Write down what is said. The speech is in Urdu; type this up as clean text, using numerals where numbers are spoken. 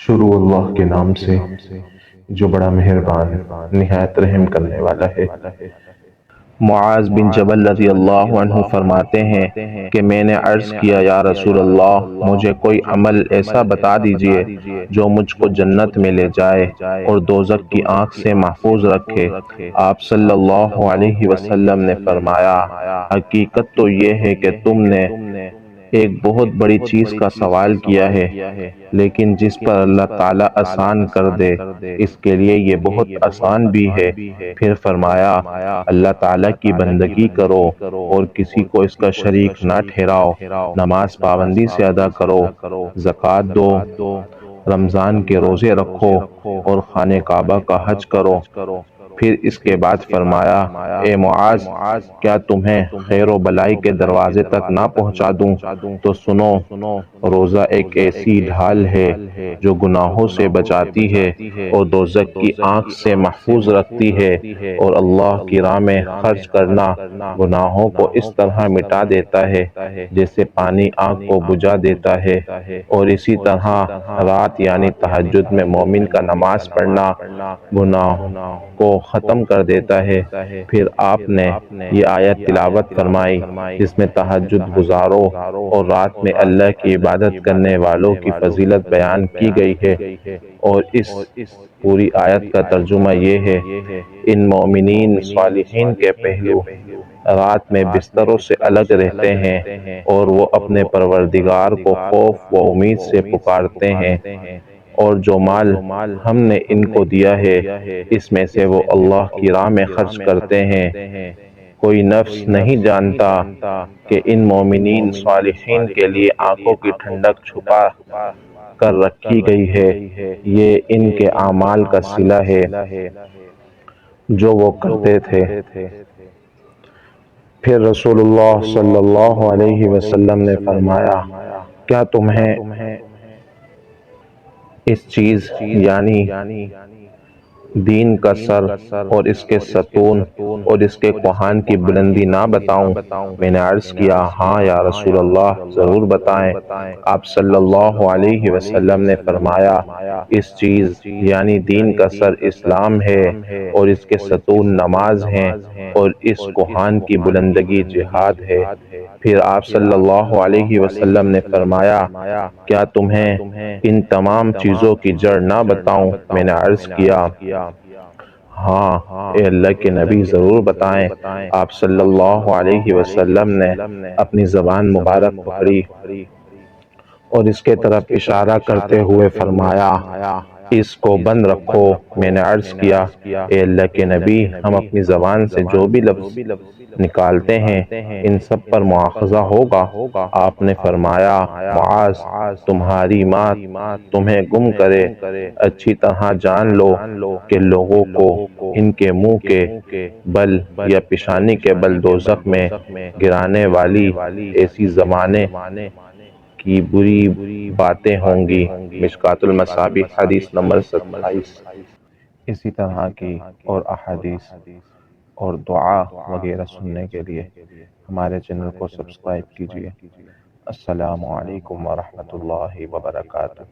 شروع اللہ کے نام سے جو بڑا مہربان نہایت رحم کرنے والا ہے۔ معاذ بن جبل رضی اللہ عنہ فرماتے ہیں کہ میں نے عرض کیا یا رسول اللہ، مجھے کوئی عمل ایسا بتا دیجئے جو مجھ کو جنت میں لے جائے اور دوزخ کی آنکھ سے محفوظ رکھے۔ آپ صلی اللہ علیہ وسلم نے فرمایا، حقیقت تو یہ ہے کہ تم نے ایک بہت بڑی چیز کا سوال کیا ہے، لیکن جس پر اللہ تعالیٰ آسان کر دے اس کے لیے یہ بہت آسان بھی ہے۔ پھر فرمایا، اللہ تعالیٰ کی بندگی کرو اور کسی کو اس کا شریک نہ ٹھہراؤ، نماز پابندی سے ادا کرو، زکوٰۃ دو، رمضان کے روزے رکھو اور خانہ کعبہ کا حج کرو۔ پھر اس کے بعد فرمایا، اے معاذ، کیا تمہیں خیر و بلائی کے دروازے تک نہ پہنچا دوں؟ تو سنو، روزہ ایک ایسی ڈھال ہے جو گناہوں سے بچاتی ہے اور دوزخ کی آنکھ سے محفوظ رکھتی ہے، اور اللہ کی راہ میں خرچ کرنا گناہوں کو اس طرح مٹا دیتا ہے جیسے پانی آگ کو بجھا دیتا ہے، اور اسی طرح رات یعنی تہجد میں مومن کا نماز پڑھنا گناہ کو ختم کر دیتا ہے۔ پھر آپ نے یہ آیت تلاوت فرمائی جس میں تہجد گزاروں اور رات میں اللہ کی عبادت کرنے والوں کی فضیلت بیان کی گئی ہے، اور اس پوری آیت کا ترجمہ یہ ہے، ان مومنین صالحین کے پہلو رات میں بستروں سے الگ رہتے ہیں اور وہ اپنے پروردگار کو خوف و امید سے پکارتے ہیں، اور جو مال ہم نے ان کو دیا ہے اس میں سے وہ اللہ کی راہ میں خرچ کرتے ہیں۔ کوئی نفس نہیں جانتا کہ ان مومنین صالحین کے لیے آنکھوں کی ٹھنڈک چھپا کر رکھی گئی ہے، یہ ان کے اعمال کا صلہ ہے جو وہ کرتے تھے۔ پھر رسول اللہ صلی اللہ علیہ وسلم نے فرمایا، کیا تمہیں اس چیز یعنی دین کا سر اور اس کے ستون اور اس کے کوہان کی بلندی نہ بتاؤں؟ میں نے عرض کیا، ہاں یا رسول اللہ، ضرور بتائیں۔ آپ صلی اللہ علیہ وسلم نے فرمایا، اس چیز یعنی دین کا سر اسلام ہے اور اس کے ستون نماز ہیں اور اس کوہان کی بلندگی جہاد ہے۔ پھر آپ صلی اللہ علیہ وسلم نے فرمایا، کیا تمہیں ان تمام چیزوں کی جڑ نہ بتاؤں؟ میں نے عرض کیا، ہاں اے اللہ کے نبی، ضرور بتائیں۔ آپ صلی اللہ علیہ وسلم نے اپنی زبان مبارک پکڑی اور اس کے طرف اشارہ کرتے ہوئے فرمایا، اس کو بند رکھو۔ میں نے عرض کیا، اے اللہ کے نبی، ہم اپنی زبان سے جو بھی لفظ نکالتے ہیں ان سب پر مواخذہ ہوگا۔ آپ نے فرمایا، معاذ، تمہاری ماں تمہیں گم کرے، اچھی طرح جان لو کہ لوگوں کو ان کے منہ کے بل یا پیشانی کے بل دوزخ میں گرانے والی ایسی زبانیں کی بری باتیں ہوں گی۔ مشکوٰۃ المصابیح حدیث نمبر 27۔ اسی طرح کی اور احادیث اور دعا وغیرہ سننے کے لیے ہمارے چینل کو سبسکرائب کیجیے۔ السلام علیکم ورحمۃ اللہ وبرکاتہ۔